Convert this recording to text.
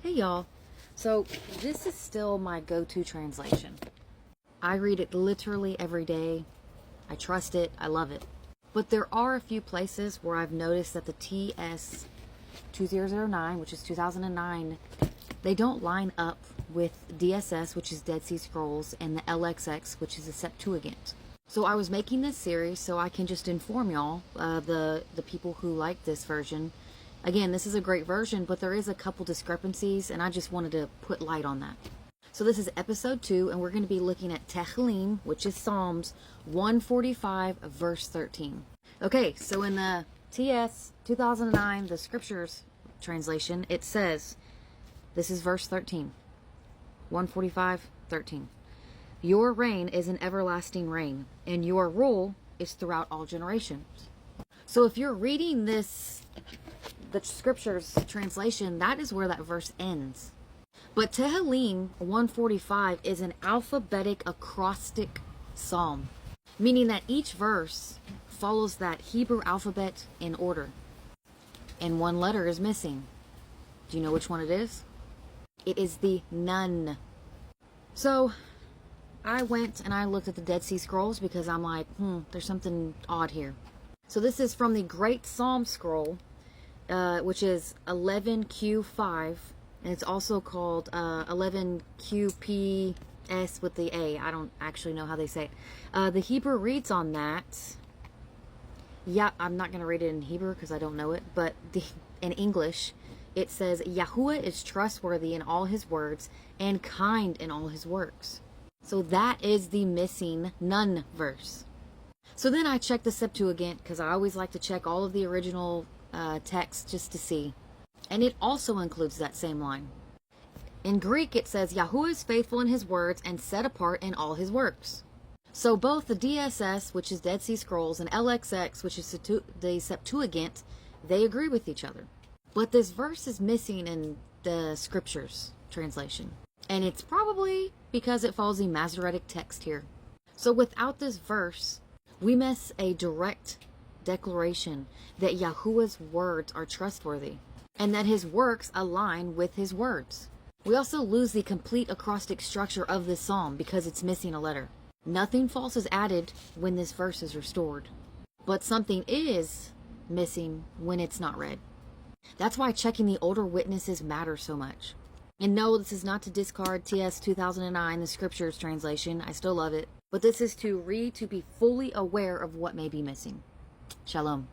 Hey y'all. So this is still my go-to translation. I read it literally every day. I trust it. I love it. But there are a few places where I've noticed that the TS2009, which is 2009, they don't line up with DSS, which is Dead Sea Scrolls, and the LXX, which is the Septuagint. So I was making this series so I can just inform y'all, the people who like this version. Again, this is a great version, but there is a couple discrepancies, and I just wanted to put light on that. So this is episode 2, and we're going to be looking at Tehillim, which is Psalms 145, verse 13. Okay, so in the TS 2009, the Scriptures translation, it says, this is verse 13, 145, 13. Your reign is an everlasting reign, and your rule is throughout all generations. So if you're reading this, the Scriptures translation, that is where that verse ends. But Tehillim 145 is an alphabetic acrostic psalm, meaning that each verse follows that Hebrew alphabet in order, and one letter is missing. Do you know which one it is? It is the Nun. So I went and I looked at the Dead Sea Scrolls because I'm like, there's something odd here. So this is from the Great Psalm Scroll, which is 11Q5, and it's also called 11QPS with the A. I don't actually know how they say it. The Hebrew reads on that. Yeah, I'm not going to read it in Hebrew because I don't know it, but in English, it says, Yahuwah is trustworthy in all his words and kind in all his works. So that is the missing Nun verse. So then I checked the Septuagint because I always like to check all of the original text just to see. And it also includes that same line. In Greek, it says, Yahuwah is faithful in his words and set apart in all his works. So both the DSS, which is Dead Sea Scrolls, and LXX, which is the Septuagint, they agree with each other. But this verse is missing in the Scriptures translation. And it's probably because it follows the Masoretic text here. So without this verse, we miss a direct declaration that Yahuwah's words are trustworthy and that his works align with his words. We also lose the complete acrostic structure of this psalm because it's missing a letter. Nothing false is added when this verse is restored, but something is missing when it's not read. That's why checking the older witnesses matters so much. And no, this is not to discard TS 2009, the Scriptures translation. I still love it. But this is to read to be fully aware of what may be missing. Shalom.